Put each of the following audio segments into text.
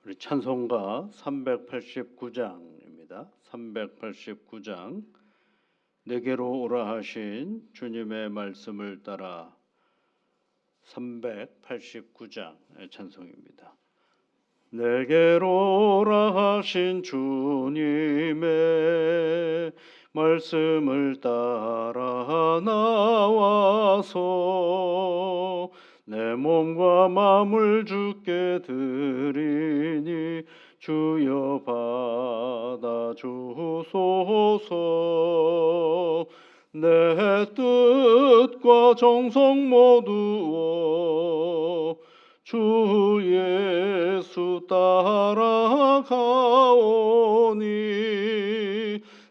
우리 찬송가 389장입니다. 389장 내게로 오라 하신 주님의 말씀을 따라 389장의 찬송입니다. 내게로 오라 하신 주님의 말씀을 따라 나와서 내 몸과 마음을 주께 드리니 주여 받아주소서. 내 뜻과 정성 모두어 주 예수 따라가오니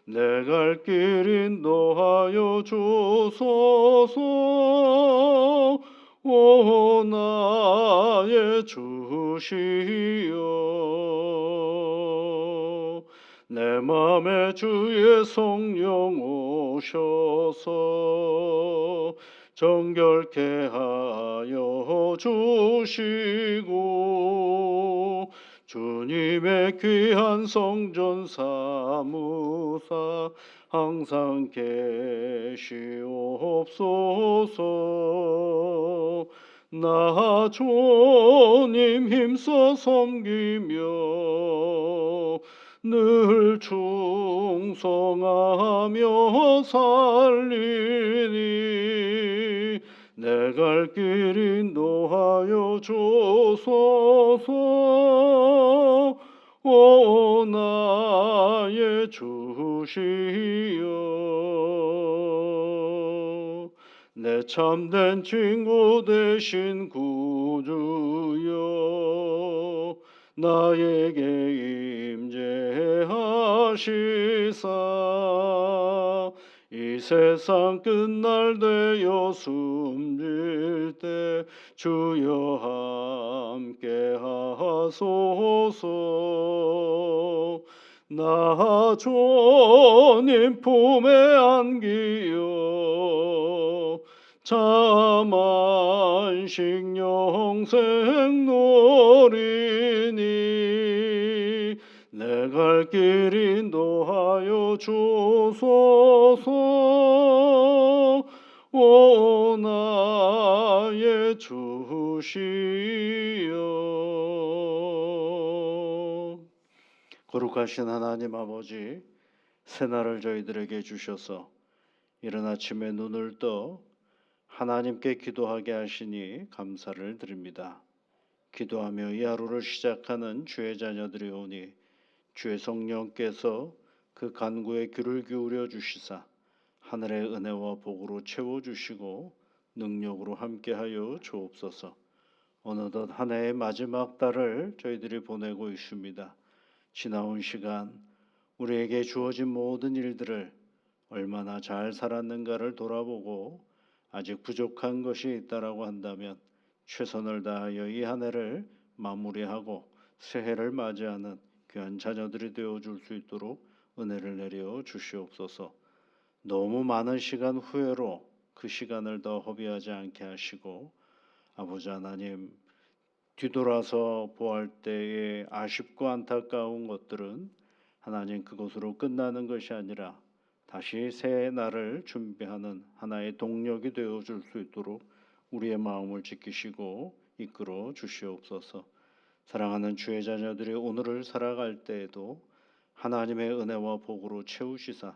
내 갈 길 인도하여 주소서. 오 나의 주시여, 내 맘에 주의 성령 오셔서 정결케 하여 주시고 주님의 귀한 성전 사무사 항상 계시옵소서. 나 주님 힘써 섬기며 늘 충성하며 살리니 내 갈 길 인도하여 주소서. 오 나의 주시여, 내 참된 친구 되신 구주여, 나에게 임재하시사 이 세상 끝날 되어 숨질 때 주여 함께 하소서. 나 주님 품에 안기어 참 안식 영생 누리니 내 갈 길 인도하여 주소서. 오 나의 주시여. 거룩하신 하나님 아버지, 새날을 저희들에게 주셔서 이른 아침에 눈을 떠 하나님께 기도하게 하시니 감사를 드립니다. 기도하며 이 하루를 시작하는 주의 자녀들이 오니 주의 성령께서 그 간구에 귀를 기울여 주시사 하늘의 은혜와 복으로 채워주시고 능력으로 함께하여 주옵소서. 어느덧 한 해의 마지막 달을 저희들이 보내고 있습니다. 지나온 시간 우리에게 주어진 모든 일들을 얼마나 잘 살았는가를 돌아보고 아직 부족한 것이 있다라고 한다면 최선을 다하여 이 한 해를 마무리하고 새해를 맞이하는 귀한 자녀들이 되어줄 수 있도록 은혜를 내려 주시옵소서. 너무 많은 시간 후회로 그 시간을 더 허비하지 않게 하시고 아버지 하나님, 뒤돌아서 보할 때의 아쉽고 안타까운 것들은 하나님 그것으로 끝나는 것이 아니라 다시 새 날을 준비하는 하나의 동력이 되어줄 수 있도록 우리의 마음을 지키시고 이끌어 주시옵소서. 사랑하는 주의 자녀들이 오늘을 살아갈 때에도 하나님의 은혜와 복으로 채우시사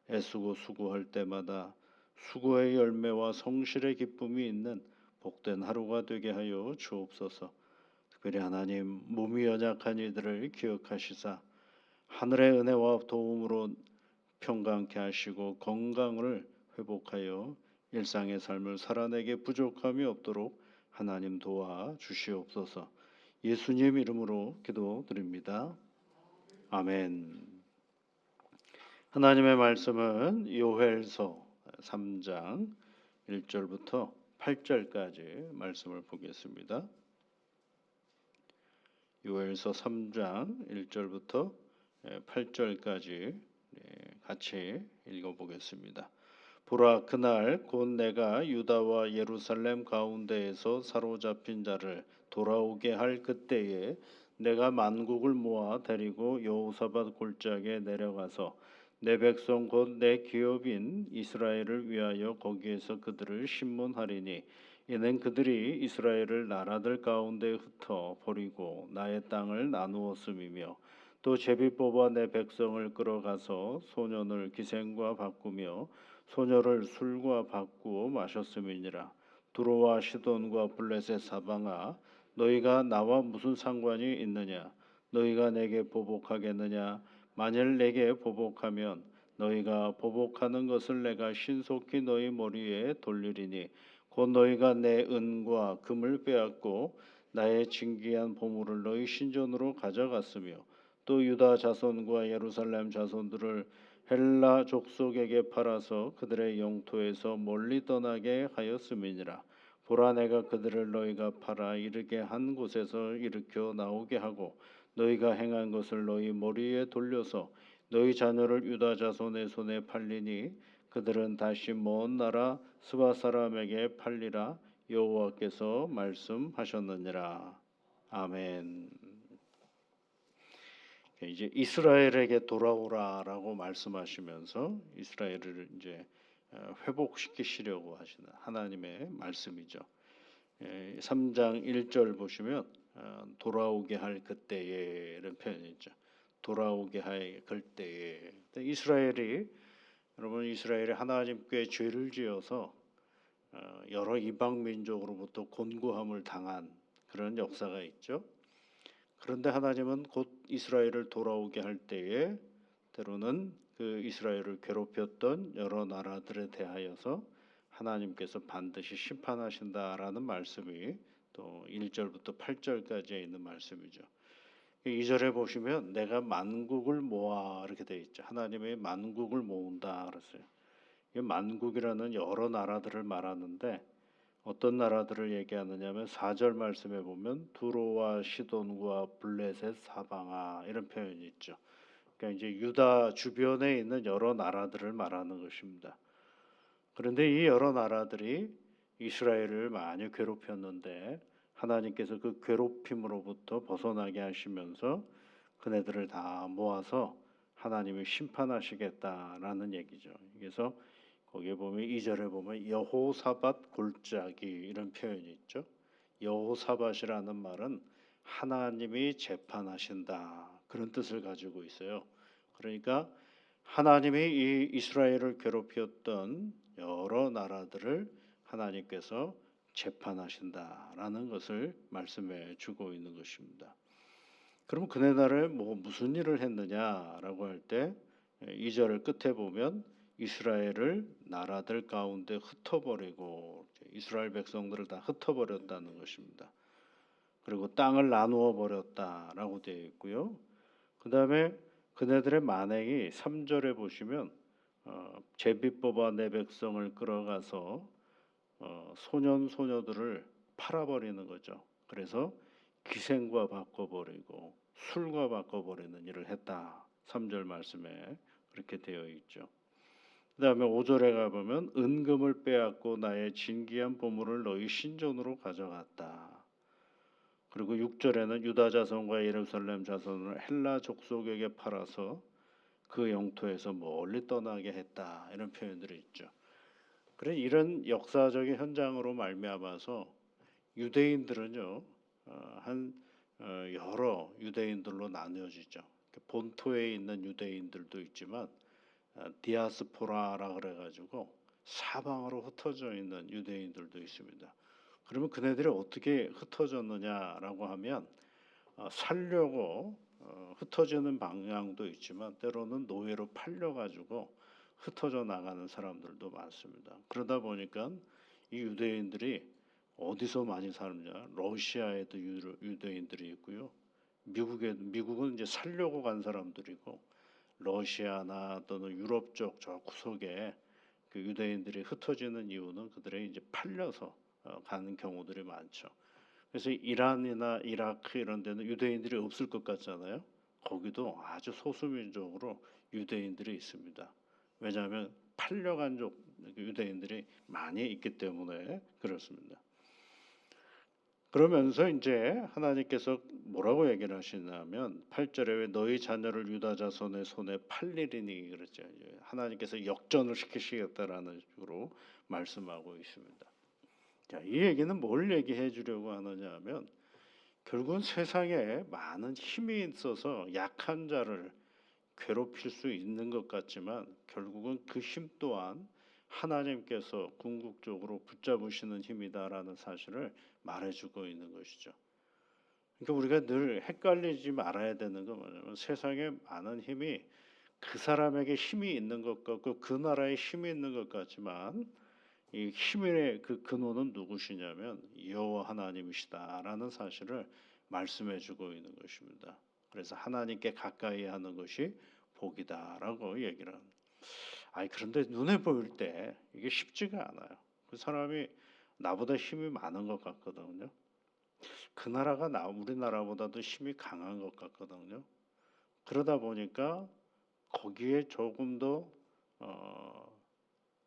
애쓰고 수고할 때마다 수고의 열매와 성실의 기쁨이 있는 복된 하루가 되게 하여 주옵소서. 특별히 하나님, 몸이 연약한 이들을 기억하시사 하늘의 은혜와 도움으로 평강케 하시고 건강을 회복하여 일상의 삶을 살아내게 부족함이 없도록 하나님 도와 주시옵소서. 예수님 이름으로 기도드립니다. 아멘. 하나님의 말씀은 요엘서 3장 1절부터 8절까지 말씀을 보겠습니다. 요엘서 3장 1절부터 8절까지 같이 읽어보겠습니다. 보라, 그날 곧 내가 유다와 예루살렘 가운데에서 사로잡힌 자를 돌아오게 할 그때에 내가 만국을 모아 데리고 여호사밧 골짜기에 내려가서 내 백성 곧 내 기업인 이스라엘을 위하여 거기에서 그들을 심문하리니 이는 그들이 이스라엘을 나라들 가운데 흩어 버리고 나의 땅을 나누었음이며 또 제비 뽑아 내 백성을 끌어가서 소년을 기생과 바꾸며 소녀를 술과 바꾸어 마셨음이니라. 두로와 시돈과 블레셋 사방아 너희가 나와 무슨 상관이 있느냐? 너희가 내게 보복하겠느냐? 만일 내게 보복하면 너희가 보복하는 것을 내가 신속히 너희 머리에 돌리리니 곧 너희가 내 은과 금을 빼앗고 나의 진귀한 보물을 너희 신전으로 가져갔으며 또 유다 자손과 예루살렘 자손들을 헬라 족속에게 팔아서 그들의 영토에서 멀리 떠나게 하였음이니라. 보라 내가 그들을 너희가 팔아 이르게 한 곳에서 일으켜 나오게 하고 너희가 행한 것을 너희 머리에 돌려서 너희 자녀를 유다 자손의 손에 팔리니 그들은 다시 먼 나라 스바 사람에게 팔리라. 여호와께서 말씀하셨느니라. 아멘. 이제 이스라엘에게 돌아오라라고 말씀하시면서 이스라엘을 이제 회복시키시려고 하시는 하나님의 말씀이죠. 3장 1절 보시면 돌아오게 할 그때에 이런 표현이 있죠. 돌아오게 할 그때에. 이스라엘이 하나님께 죄를 지어서 여러 이방 민족으로부터 곤고함을 당한 그런 역사가 있죠. 그런데 하나님은 곧 이스라엘을 돌아오게 할 때에 때로는 그 이스라엘을 괴롭혔던 여러 나라들에 대하여서 하나님께서 반드시 심판하신다라는 말씀이 또 1절부터 8절까지에 있는 말씀이죠. 2절에 보시면 내가 만국을 모아 이렇게 되어 있죠. 하나님의 만국을 모은다 그랬어요. 이 만국이라는 여러 나라들을 말하는데 어떤 나라들을 얘기하느냐면 4절 말씀에 보면 두로와 시돈과 블레셋 사방아 이런 표현이 있죠. 그러니까 이제 유다 주변에 있는 여러 나라들을 말하는 것입니다. 그런데 이 여러 나라들이 이스라엘을 많이 괴롭혔는데 하나님께서 그 괴롭힘으로부터 벗어나게 하시면서 그네들을 다 모아서 하나님이 심판하시겠다라는 얘기죠. 그래서 거기에 보면 2절에 보면 여호사밧 골짜기 이런 표현이 있죠. 여호사밧이라는 말은 하나님이 재판하신다 그런 뜻을 가지고 있어요. 그러니까 하나님이 이 이스라엘을 괴롭혔던 여러 나라들을 하나님께서 재판하신다라는 것을 말씀해 주고 있는 것입니다. 그럼 그네들을 무슨 일을 했느냐라고 할 때 2절 끝에 보면 이스라엘을 나라들 가운데 흩어버리고 이스라엘 백성들을 다 흩어버렸다는 것입니다. 그리고 땅을 나누어 버렸다라고 되어 있고요. 그 다음에 그네들의 만행이 3절에 보시면 제비 뽑아 내 백성을 끌어가서 소년 소녀들을 팔아버리는 거죠. 그래서 기생과 바꿔버리고 술과 바꿔버리는 일을 했다. 3절 말씀에 그렇게 되어 있죠. 그 다음에 5절에 가보면 은금을 빼앗고 나의 진귀한 보물을 너희 신전으로 가져갔다. 그리고 6절에는 유다 자손과 예루살렘 자손을 헬라 족속에게 팔아서 그 영토에서 멀리 떠나게 했다. 이런 표현들이 있죠. 그래 이런 역사적인 현장으로 말미암아서 유대인들은요 여러 유대인들로 나뉘어지죠. 본토에 있는 유대인들도 있지만 디아스포라라 그래가지고 사방으로 흩어져 있는 유대인들도 있습니다. 그러면 그네들이 어떻게 흩어졌느냐라고 하면 살려고 흩어지는 방향도 있지만 때로는 노예로 팔려가지고 흩어져 나가는 사람들도 많습니다. 그러다 보니까 이 유대인들이 어디서 많이 사느냐? 러시아에도 유대인들이 있고요. 미국은 이제 살려고 간 사람들이고 러시아나 또는 유럽 쪽 저 구석에 그 유대인들이 흩어지는 이유는 그들이 이제 팔려서 가는 경우들이 많죠. 그래서 이란이나 이라크 이런 데는 유대인들이 없을 것 같잖아요. 거기도 아주 소수민족으로 유대인들이 있습니다. 왜냐하면 팔려간 유대인들이 많이 있기 때문에 그렇습니다. 그러면서 이제 하나님께서 뭐라고 얘기를 하시냐면 8절에 왜 너희 자녀를 유다 자손의 손에 팔리리니 그랬죠. 이제 하나님께서 역전을 시키시겠다라는 식으로 말씀하고 있습니다. 자, 이 얘기는 뭘 얘기해 주려고 하느냐 하면 결국은 세상에 많은 힘이 있어서 약한 자를 괴롭힐 수 있는 것 같지만 결국은 그 힘 또한 하나님께서 궁극적으로 붙잡으시는 힘이다라는 사실을 말해주고 있는 것이죠. 그러니까 우리가 늘 헷갈리지 말아야 되는 건 뭐냐면 세상에 많은 힘이 그 사람에게 힘이 있는 것 같고 그 나라에 힘이 있는 것 같지만 이 힘의 그 근원은 누구시냐면 여호와 하나님이시다라는 사실을 말씀해주고 있는 것입니다. 그래서 하나님께 가까이 하는 것이 복이다라고 얘기를 합니다. 그런데 눈에 보일 때 이게 쉽지가 않아요. 그 사람이 나보다 힘이 많은 것 같거든요. 그 나라가 우리나라보다도 힘이 강한 것 같거든요. 그러다 보니까 거기에 조금 더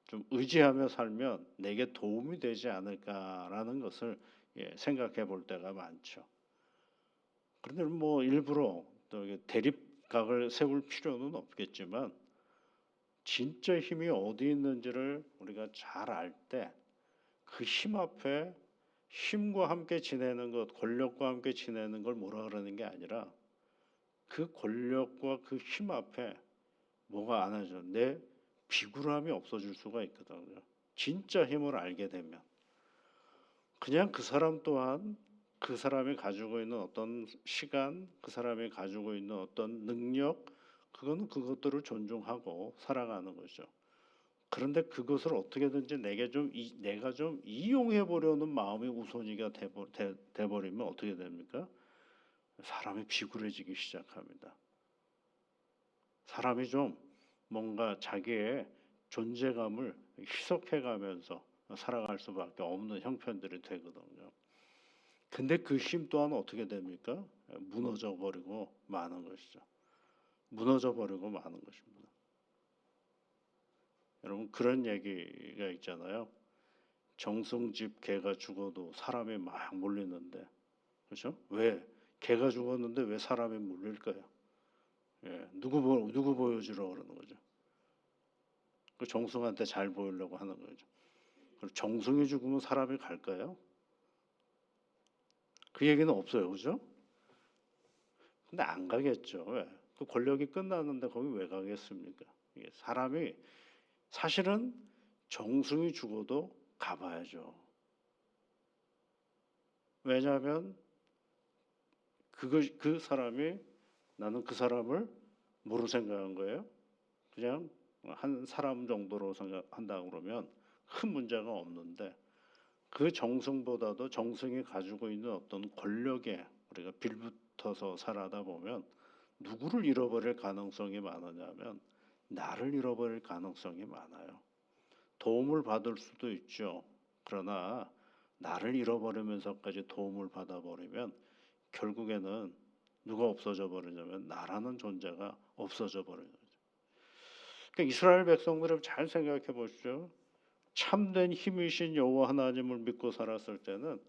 좀 의지하며 살면 내게 도움이 되지 않을까라는 것을 생각해 볼 때가 많죠. 그런데 뭐 일부러 또 대립각을 세울 필요는 없겠지만 진짜 힘이 어디 있는지를 우리가 잘 알 때 그 힘 앞에 힘과 함께 지내는 것, 권력과 함께 지내는 걸 뭐라 그러는 게 아니라 그 권력과 그 힘 앞에 뭐가 안 하죠. 내 비굴함이 없어질 수가 있거든요. 진짜 힘을 알게 되면 그냥 그 사람 또한 그 사람이 가지고 있는 어떤 시간, 그 사람이 가지고 있는 어떤 능력, 그거는 그것들을 존중하고 살아가는 거죠. 그런데 그것을 어떻게든지 내가 좀 이용해 보려는 마음이 우선이가 돼버리면 어떻게 됩니까? 사람이 비굴해지기 시작합니다. 사람이 좀 뭔가 자기의 존재감을 희석해가면서 살아갈 수밖에 없는 형편들이 되거든요. 근데 그 힘 또한 어떻게 됩니까? 무너져 버리고 마는 것이죠. 무너져 버리고 마는 것입니다. 여러분 그런 얘기가 있잖아요. 정승집 개가 죽어도 사람이 막 몰리는데, 그렇죠? 왜 개가 죽었는데 왜 사람이 몰릴까요? 누구 보여주러 그러는 거죠. 그 정승한테 잘 보이려고 하는 거죠. 그리고 정승이 죽으면 사람이 갈까요? 그 얘기는 없어요, 그죠? 근데 안 가겠죠. 왜? 그 권력이 끝났는데 거기 왜 가겠습니까? 이게 사람이 사실은 정승이 죽어도 가봐야죠. 왜냐하면 그 사람이 나는 그 사람을 뭐로 생각한 거예요? 그냥 한 사람 정도로 생각한다 그러면 큰 문제가 없는데 그 정승보다도 정승이 가지고 있는 어떤 권력에 우리가 빌붙어서 살아다 보면 누구를 잃어버릴 가능성이 많으냐면 나를 잃어버릴 가능성이 많아요. 도움을 받을 수도 있죠. 그러나 나를 잃어버리면서까지 도움을 받아버리면 결국에는 누가 없어져 버리냐면 나라는 존재가 없어져 버리는 거죠. 그러니까 이스라엘 백성들을 잘 생각해 보십시오. 참된 힘이신 여호와 하나님을 믿고 살았을 때는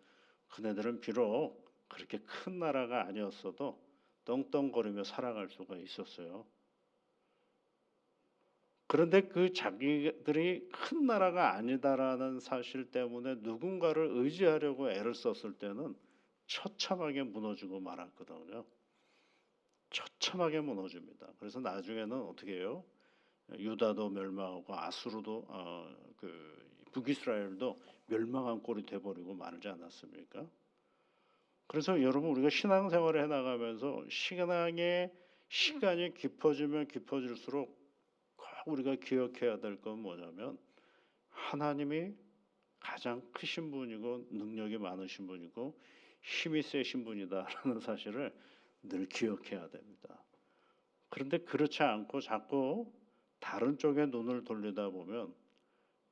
그네들은 비록 그렇게 큰 나라가 아니었어도 떵떵거리며 살아갈 수가 있었어요. 그런데 그 자기들이 큰 나라가 아니다라는 사실 때문에 누군가를 의지하려고 애를 썼을 때는 처참하게 무너지고 말았거든요. 처참하게 무너집니다. 그래서 나중에는 어떻게 해요? 유다도 멸망하고 아수르도 그 북이스라엘도 멸망한 꼴이 돼버리고 말지 않았습니까? 그래서 여러분 우리가 신앙생활을 해나가면서 신앙의 시간이 깊어지면 깊어질수록 꼭 우리가 기억해야 될 건 뭐냐면 하나님이 가장 크신 분이고 능력이 많으신 분이고 힘이 세신 분이다라는 사실을 늘 기억해야 됩니다. 그런데 그렇지 않고 자꾸 다른 쪽에 눈을 돌리다 보면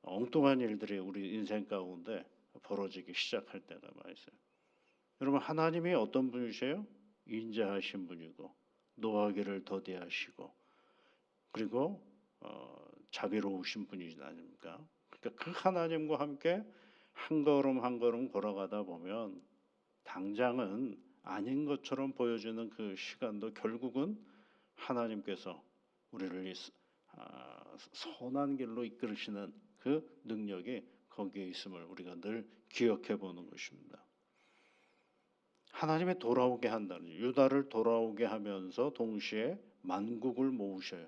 엉뚱한 일들이 우리 인생 가운데 벌어지기 시작할 때가 많이 있어요. 여러분 하나님이 어떤 분이세요? 인자하신 분이고 노하기를 더디하시고 그리고 자비로우신 분이 아닙니까? 그러니까 그 하나님과 함께 한 걸음 한 걸음 걸어가다 보면 당장은 아닌 것처럼 보여지는 그 시간도 결국은 하나님께서 우리를 선한 길로 이끌으시는 그 능력이 거기에 있음을 우리가 늘 기억해 보는 것입니다. 하나님의 돌아오게 한다는, 유다를 돌아오게 하면서 동시에 만국을 모으셔요.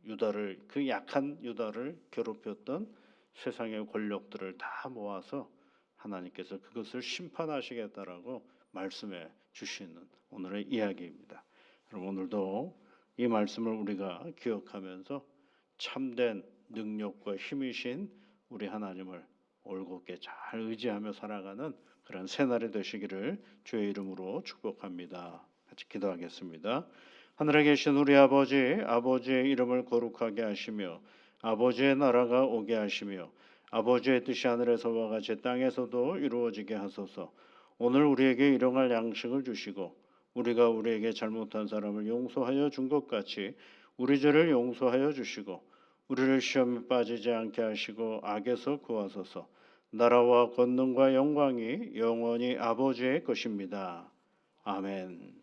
유다를, 그 약한 유다를 괴롭혔던 세상의 권력들을 다 모아서 하나님께서 그것을 심판하시겠다라고 말씀해 주시는 오늘의 이야기입니다. 여러분, 오늘도 이 말씀을 우리가 기억하면서 참된 능력과 힘이신 우리 하나님을 올곧게 잘 의지하며 살아가는 그런 새날이 되시기를 주의 이름으로 축복합니다. 같이 기도하겠습니다. 하늘에 계신 우리 아버지, 아버지의 이름을 거룩하게 하시며 아버지의 나라가 오게 하시며 아버지의 뜻이 하늘에서와 같이 땅에서도 이루어지게 하소서. 오늘 우리에게 일용할 양식을 주시고 우리가 우리에게 잘못한 사람을 용서하여 준 것 같이 우리 죄를 용서하여 주시고 우리를 시험에 빠지지 않게 하시고 악에서 구하소서. 나라와 권능과 영광이 영원히 아버지의 것입니다. 아멘.